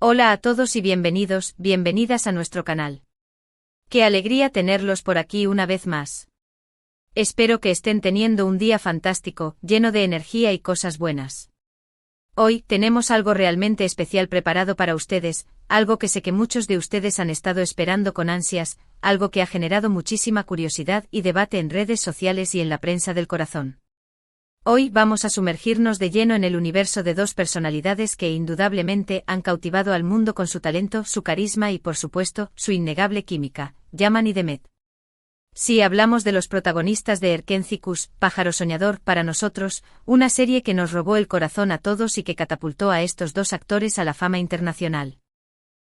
Hola a todos y bienvenidos, bienvenidas a nuestro canal. Qué alegría tenerlos por aquí una vez más. Espero que estén teniendo un día fantástico, lleno de energía y cosas buenas. Hoy tenemos algo realmente especial preparado para ustedes, algo que sé que muchos de ustedes han estado esperando con ansias, algo que ha generado muchísima curiosidad y debate en redes sociales y en la prensa del corazón. Hoy vamos a sumergirnos de lleno en el universo de dos personalidades que indudablemente han cautivado al mundo con su talento, su carisma y por supuesto, su innegable química, Yaman y Demet. Si hablamos de los protagonistas de Erkenzicus, Pájaro Soñador, para nosotros, una serie que nos robó el corazón a todos y que catapultó a estos dos actores a la fama internacional.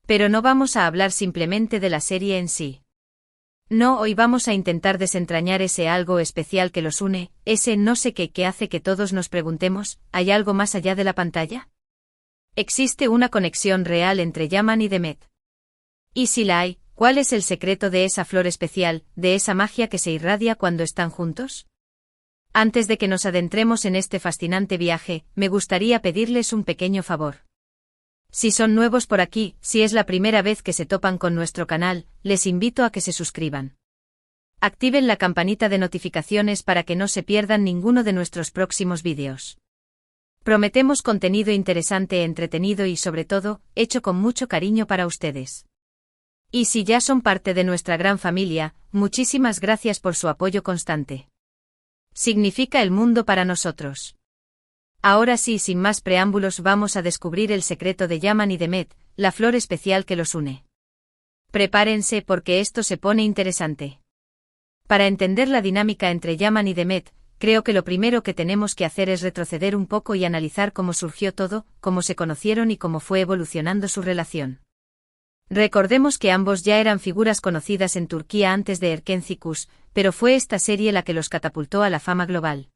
Pero no vamos a hablar simplemente de la serie en sí. No, hoy vamos a intentar desentrañar ese algo especial que los une, ese no sé qué que hace que todos nos preguntemos, ¿hay algo más allá de la pantalla? ¿Existe una conexión real entre Yaman y Demet? Y si la hay, ¿cuál es el secreto de esa flor especial, de esa magia que se irradia cuando están juntos? Antes de que nos adentremos en este fascinante viaje, me gustaría pedirles un pequeño favor. Si son nuevos por aquí, si es la primera vez que se topan con nuestro canal, les invito a que se suscriban. Activen la campanita de notificaciones para que no se pierdan ninguno de nuestros próximos vídeos. Prometemos contenido interesante, entretenido y sobre todo, hecho con mucho cariño para ustedes. Y si ya son parte de nuestra gran familia, muchísimas gracias por su apoyo constante. Significa el mundo para nosotros. Ahora sí, sin más preámbulos, vamos a descubrir el secreto de Yaman y Demet, la flor especial que los une. Prepárense porque esto se pone interesante. Para entender la dinámica entre Yaman y Demet, creo que lo primero que tenemos que hacer es retroceder un poco y analizar cómo surgió todo, cómo se conocieron y cómo fue evolucionando su relación. Recordemos que ambos ya eran figuras conocidas en Turquía antes de Erkenzicus, pero fue esta serie la que los catapultó a la fama global.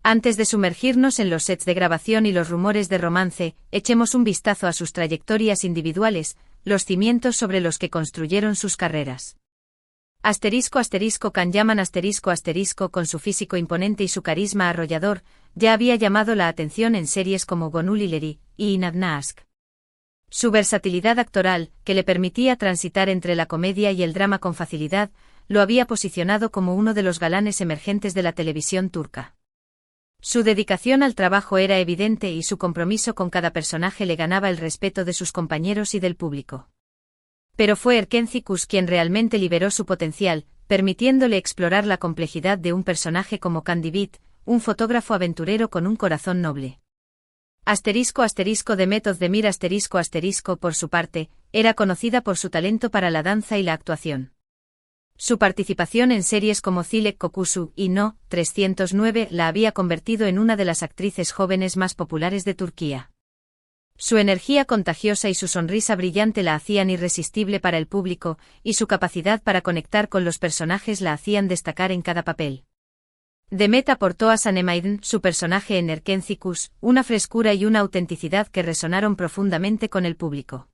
Antes de sumergirnos en los sets de grabación y los rumores de romance, echemos un vistazo a sus trayectorias individuales, los cimientos sobre los que construyeron sus carreras. Can Yaman con su físico imponente y su carisma arrollador, ya había llamado la atención en series como Gönül İleri y İnadına Aşk. Su versatilidad actoral, que le permitía transitar entre la comedia y el drama con facilidad, lo había posicionado como uno de los galanes emergentes de la televisión turca. Su dedicación al trabajo era evidente y su compromiso con cada personaje le ganaba el respeto de sus compañeros y del público. Pero fue Erkenzicus quien realmente liberó su potencial, permitiéndole explorar la complejidad de un personaje como Candibit, un fotógrafo aventurero con un corazón noble. Demet Özdemir por su parte, era conocida por su talento para la danza y la actuación. Su participación en series como Zilek Kokusu y No. 309 la había convertido en una de las actrices jóvenes más populares de Turquía. Su energía contagiosa y su sonrisa brillante la hacían irresistible para el público, y su capacidad para conectar con los personajes la hacían destacar en cada papel. Demet aportó a Sanemaiddin, su personaje en Erkenzicus, una frescura y una autenticidad que resonaron profundamente con el público.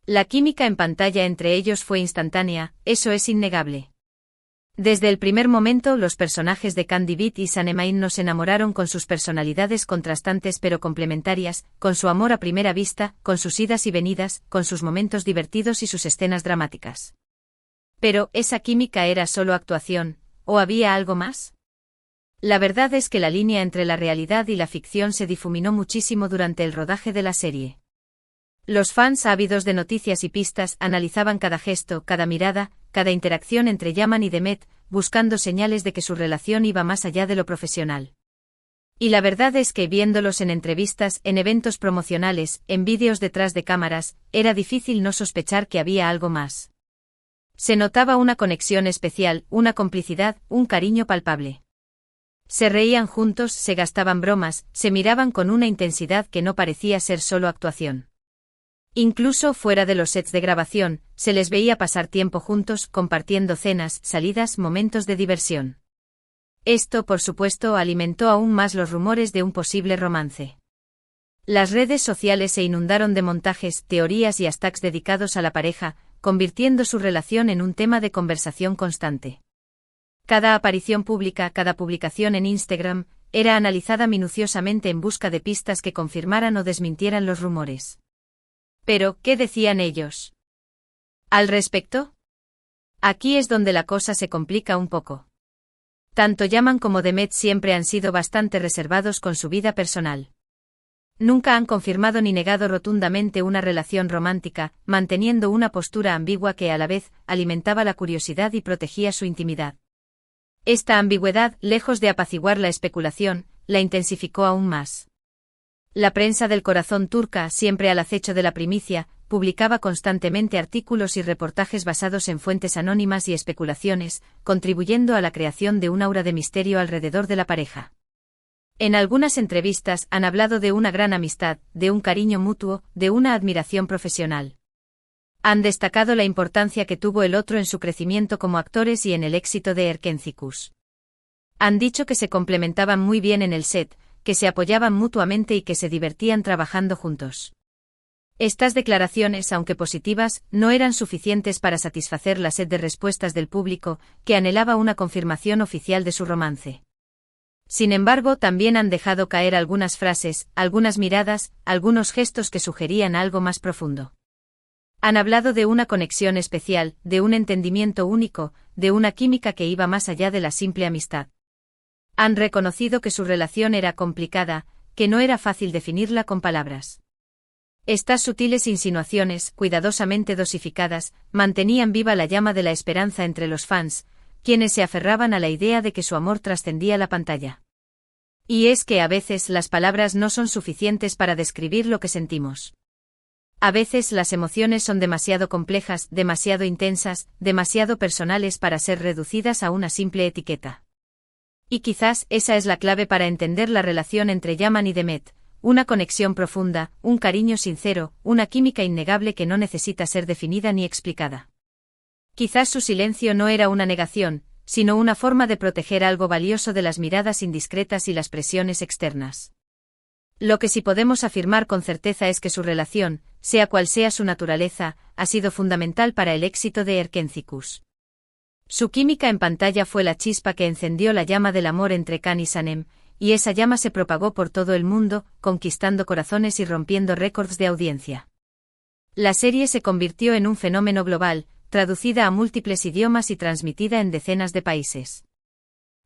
La química en pantalla entre ellos fue instantánea, eso es innegable. Desde el primer momento los personajes de Candibit y Sanemaiddin nos enamoraron con sus personalidades contrastantes pero complementarias, con su amor a primera vista, con sus idas y venidas, con sus momentos divertidos y sus escenas dramáticas. Pero, ¿esa química era solo actuación, o había algo más? La verdad es que la línea entre la realidad y la ficción se difuminó muchísimo durante el rodaje de la serie. Los fans ávidos de noticias y pistas analizaban cada gesto, cada mirada, cada interacción entre Yaman y Demet, buscando señales de que su relación iba más allá de lo profesional. Y la verdad es que viéndolos en entrevistas, en eventos promocionales, en vídeos detrás de cámaras, era difícil no sospechar que había algo más. Se notaba una conexión especial, una complicidad, un cariño palpable. Se reían juntos, se gastaban bromas, se miraban con una intensidad que no parecía ser solo actuación. Incluso fuera de los sets de grabación, se les veía pasar tiempo juntos, compartiendo cenas, salidas, momentos de diversión. Esto, por supuesto, alimentó aún más los rumores de un posible romance. Las redes sociales se inundaron de montajes, teorías y hashtags dedicados a la pareja, convirtiendo su relación en un tema de conversación constante. Cada aparición pública, cada publicación en Instagram, era analizada minuciosamente en busca de pistas que confirmaran o desmintieran los rumores. Pero, ¿qué decían ellos al respecto? Aquí es donde la cosa se complica un poco. Tanto Yaman como Demet siempre han sido bastante reservados con su vida personal. Nunca han confirmado ni negado rotundamente una relación romántica, manteniendo una postura ambigua que a la vez alimentaba la curiosidad y protegía su intimidad. Esta ambigüedad, lejos de apaciguar la especulación, la intensificó aún más. La prensa del corazón turca, siempre al acecho de la primicia, publicaba constantemente artículos y reportajes basados en fuentes anónimas y especulaciones, contribuyendo a la creación de un aura de misterio alrededor de la pareja. En algunas entrevistas han hablado de una gran amistad, de un cariño mutuo, de una admiración profesional. Han destacado la importancia que tuvo el otro en su crecimiento como actores y en el éxito de Erkencikus. Han dicho que se complementaban muy bien en el set, que se apoyaban mutuamente y que se divertían trabajando juntos. Estas declaraciones, aunque positivas, no eran suficientes para satisfacer la sed de respuestas del público, que anhelaba una confirmación oficial de su romance. Sin embargo, también han dejado caer algunas frases, algunas miradas, algunos gestos que sugerían algo más profundo. Han hablado de una conexión especial, de un entendimiento único, de una química que iba más allá de la simple amistad. Han reconocido que su relación era complicada, que no era fácil definirla con palabras. Estas sutiles insinuaciones, cuidadosamente dosificadas, mantenían viva la llama de la esperanza entre los fans, quienes se aferraban a la idea de que su amor trascendía la pantalla. Y es que a veces las palabras no son suficientes para describir lo que sentimos. A veces las emociones son demasiado complejas, demasiado intensas, demasiado personales para ser reducidas a una simple etiqueta. Y quizás esa es la clave para entender la relación entre Yaman y Demet, una conexión profunda, un cariño sincero, una química innegable que no necesita ser definida ni explicada. Quizás su silencio no era una negación, sino una forma de proteger algo valioso de las miradas indiscretas y las presiones externas. Lo que sí podemos afirmar con certeza es que su relación, sea cual sea su naturaleza, ha sido fundamental para el éxito de Erkencikus. Su química en pantalla fue la chispa que encendió la llama del amor entre Can y Sanem, y esa llama se propagó por todo el mundo, conquistando corazones y rompiendo récords de audiencia. La serie se convirtió en un fenómeno global, traducida a múltiples idiomas y transmitida en decenas de países.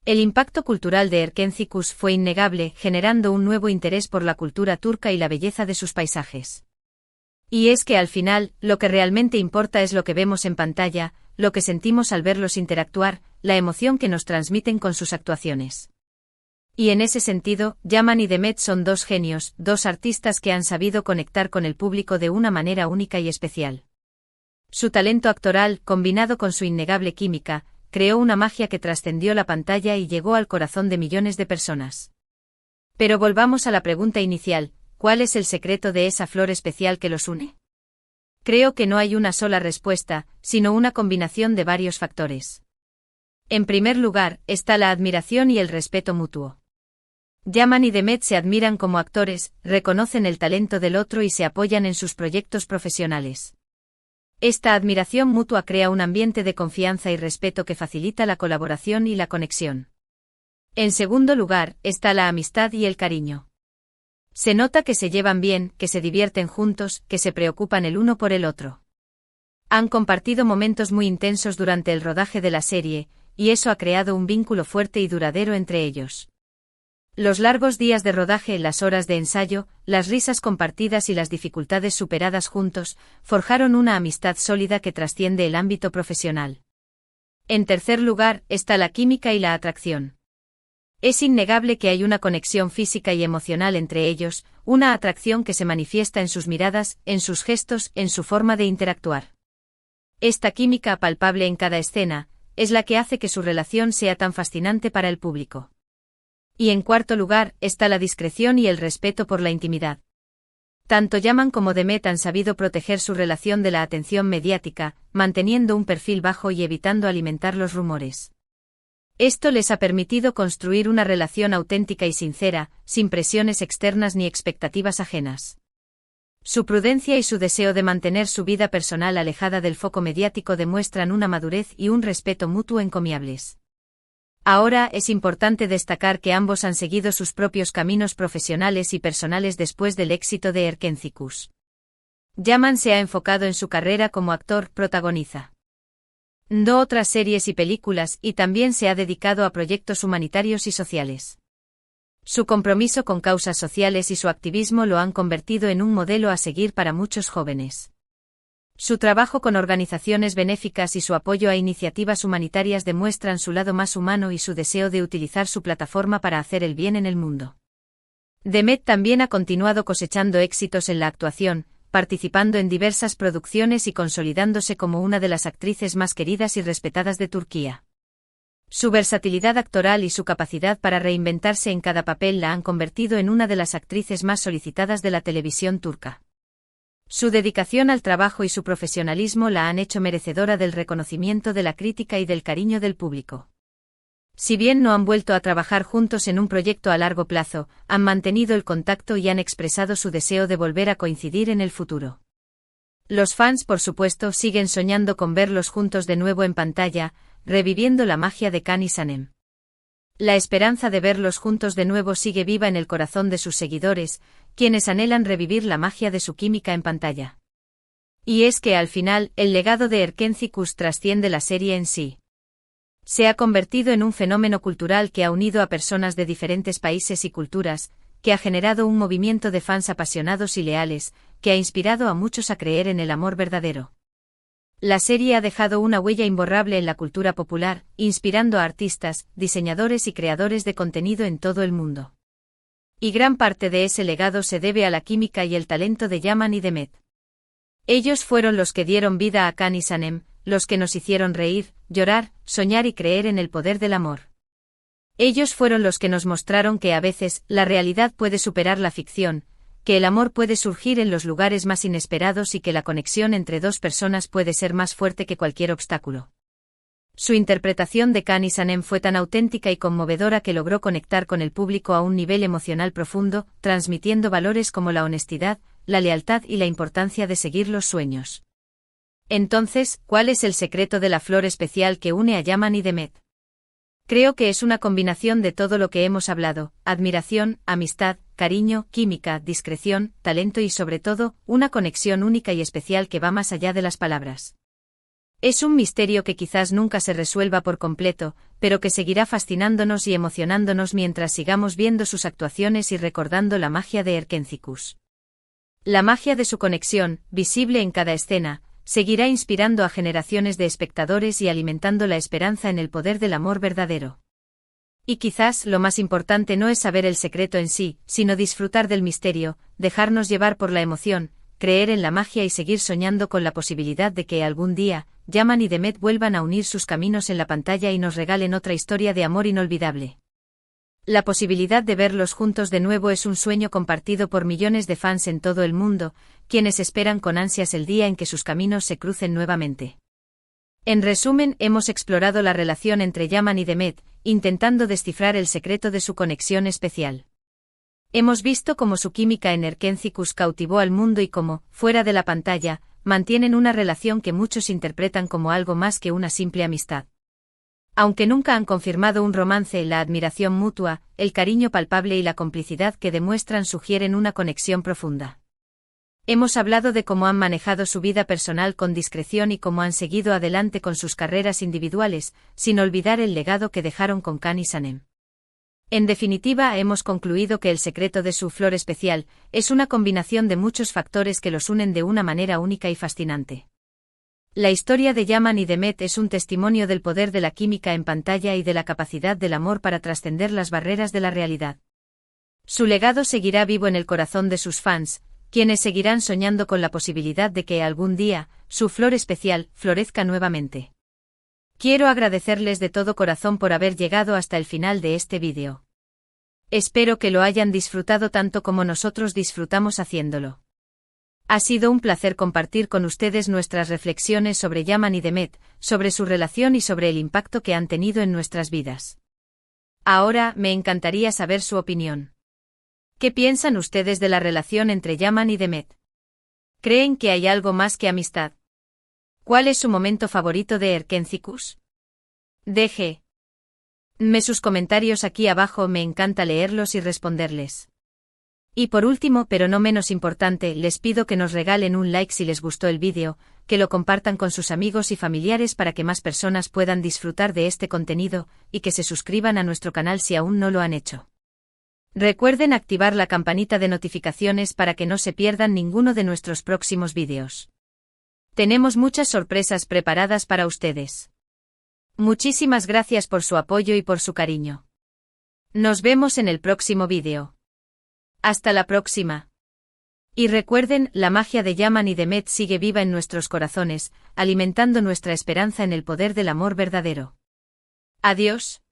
El impacto cultural de Erkencikus fue innegable, generando un nuevo interés por la cultura turca y la belleza de sus paisajes. Y es que al final, lo que realmente importa es lo que vemos en pantalla, lo que sentimos al verlos interactuar, la emoción que nos transmiten con sus actuaciones. Y en ese sentido, Yaman y Demet son dos genios, dos artistas que han sabido conectar con el público de una manera única y especial. Su talento actoral, combinado con su innegable química, creó una magia que trascendió la pantalla y llegó al corazón de millones de personas. Pero volvamos a la pregunta inicial, ¿cuál es el secreto de esa flor especial que los une? Creo que no hay una sola respuesta, sino una combinación de varios factores. En primer lugar, está la admiración y el respeto mutuo. Yaman y Demet se admiran como actores, reconocen el talento del otro y se apoyan en sus proyectos profesionales. Esta admiración mutua crea un ambiente de confianza y respeto que facilita la colaboración y la conexión. En segundo lugar, está la amistad y el cariño. Se nota que se llevan bien, que se divierten juntos, que se preocupan el uno por el otro. Han compartido momentos muy intensos durante el rodaje de la serie, y eso ha creado un vínculo fuerte y duradero entre ellos. Los largos días de rodaje, las horas de ensayo, las risas compartidas y las dificultades superadas juntos, forjaron una amistad sólida que trasciende el ámbito profesional. En tercer lugar, está la química y la atracción. Es innegable que hay una conexión física y emocional entre ellos, una atracción que se manifiesta en sus miradas, en sus gestos, en su forma de interactuar. Esta química palpable en cada escena, es la que hace que su relación sea tan fascinante para el público. Y en cuarto lugar, está la discreción y el respeto por la intimidad. Tanto Yaman como Demet han sabido proteger su relación de la atención mediática, manteniendo un perfil bajo y evitando alimentar los rumores. Esto les ha permitido construir una relación auténtica y sincera, sin presiones externas ni expectativas ajenas. Su prudencia y su deseo de mantener su vida personal alejada del foco mediático demuestran una madurez y un respeto mutuo encomiables. Ahora es importante destacar que ambos han seguido sus propios caminos profesionales y personales después del éxito de Erkencikus. Yaman se ha enfocado en su carrera como actor, protagoniza otras series y películas y también se ha dedicado a proyectos humanitarios y sociales. Su compromiso con causas sociales y su activismo lo han convertido en un modelo a seguir para muchos jóvenes. Su trabajo con organizaciones benéficas y su apoyo a iniciativas humanitarias demuestran su lado más humano y su deseo de utilizar su plataforma para hacer el bien en el mundo. Demet también ha continuado cosechando éxitos en la actuación, participando en diversas producciones y consolidándose como una de las actrices más queridas y respetadas de Turquía. Su versatilidad actoral y su capacidad para reinventarse en cada papel la han convertido en una de las actrices más solicitadas de la televisión turca. Su dedicación al trabajo y su profesionalismo la han hecho merecedora del reconocimiento de la crítica y del cariño del público. Si bien no han vuelto a trabajar juntos en un proyecto a largo plazo, han mantenido el contacto y han expresado su deseo de volver a coincidir en el futuro. Los fans, por supuesto, siguen soñando con verlos juntos de nuevo en pantalla, reviviendo la magia de Can y Sanem. La esperanza de verlos juntos de nuevo sigue viva en el corazón de sus seguidores, quienes anhelan revivir la magia de su química en pantalla. Y es que al final, el legado de Erkenci trasciende la serie en sí. Se ha convertido en un fenómeno cultural que ha unido a personas de diferentes países y culturas, que ha generado un movimiento de fans apasionados y leales, que ha inspirado a muchos a creer en el amor verdadero. La serie ha dejado una huella imborrable en la cultura popular, inspirando a artistas, diseñadores y creadores de contenido en todo el mundo. Y gran parte de ese legado se debe a la química y el talento de Yaman y Demet. Ellos fueron los que dieron vida a Can y Sanem, los que nos hicieron reír, llorar, soñar y creer en el poder del amor. Ellos fueron los que nos mostraron que a veces la realidad puede superar la ficción, que el amor puede surgir en los lugares más inesperados y que la conexión entre dos personas puede ser más fuerte que cualquier obstáculo. Su interpretación de Can y Sanem fue tan auténtica y conmovedora que logró conectar con el público a un nivel emocional profundo, transmitiendo valores como la honestidad, la lealtad y la importancia de seguir los sueños. Entonces, ¿cuál es el secreto de la flor especial que une a Yaman y Demet? Creo que es una combinación de todo lo que hemos hablado: admiración, amistad, cariño, química, discreción, talento y sobre todo, una conexión única y especial que va más allá de las palabras. Es un misterio que quizás nunca se resuelva por completo, pero que seguirá fascinándonos y emocionándonos mientras sigamos viendo sus actuaciones y recordando la magia de Erkenci. La magia de su conexión, visible en cada escena, seguirá inspirando a generaciones de espectadores y alimentando la esperanza en el poder del amor verdadero. Y quizás lo más importante no es saber el secreto en sí, sino disfrutar del misterio, dejarnos llevar por la emoción, creer en la magia y seguir soñando con la posibilidad de que algún día, Yaman y Demet vuelvan a unir sus caminos en la pantalla y nos regalen otra historia de amor inolvidable. La posibilidad de verlos juntos de nuevo es un sueño compartido por millones de fans en todo el mundo, quienes esperan con ansias el día en que sus caminos se crucen nuevamente. En resumen, hemos explorado la relación entre Yaman y Demet, intentando descifrar el secreto de su conexión especial. Hemos visto cómo su química en Erkenci cautivó al mundo y cómo, fuera de la pantalla, mantienen una relación que muchos interpretan como algo más que una simple amistad. Aunque nunca han confirmado un romance, la admiración mutua, el cariño palpable y la complicidad que demuestran sugieren una conexión profunda. Hemos hablado de cómo han manejado su vida personal con discreción y cómo han seguido adelante con sus carreras individuales, sin olvidar el legado que dejaron con Can y Sanem. En definitiva, hemos concluido que el secreto de su flor especial es una combinación de muchos factores que los unen de una manera única y fascinante. La historia de Yaman y Demet es un testimonio del poder de la química en pantalla y de la capacidad del amor para trascender las barreras de la realidad. Su legado seguirá vivo en el corazón de sus fans, quienes seguirán soñando con la posibilidad de que algún día, su flor especial, florezca nuevamente. Quiero agradecerles de todo corazón por haber llegado hasta el final de este vídeo. Espero que lo hayan disfrutado tanto como nosotros disfrutamos haciéndolo. Ha sido un placer compartir con ustedes nuestras reflexiones sobre Yaman y Demet, sobre su relación y sobre el impacto que han tenido en nuestras vidas. Ahora, me encantaría saber su opinión. ¿Qué piensan ustedes de la relación entre Yaman y Demet? ¿Creen que hay algo más que amistad? ¿Cuál es su momento favorito de Erkenci? Déjenme sus comentarios aquí abajo, me encanta leerlos y responderles. Y por último, pero no menos importante, les pido que nos regalen un like si les gustó el vídeo, que lo compartan con sus amigos y familiares para que más personas puedan disfrutar de este contenido, y que se suscriban a nuestro canal si aún no lo han hecho. Recuerden activar la campanita de notificaciones para que no se pierdan ninguno de nuestros próximos vídeos. Tenemos muchas sorpresas preparadas para ustedes. Muchísimas gracias por su apoyo y por su cariño. Nos vemos en el próximo vídeo. Hasta la próxima. Y recuerden, la magia de Yaman y Demet sigue viva en nuestros corazones, alimentando nuestra esperanza en el poder del amor verdadero. Adiós.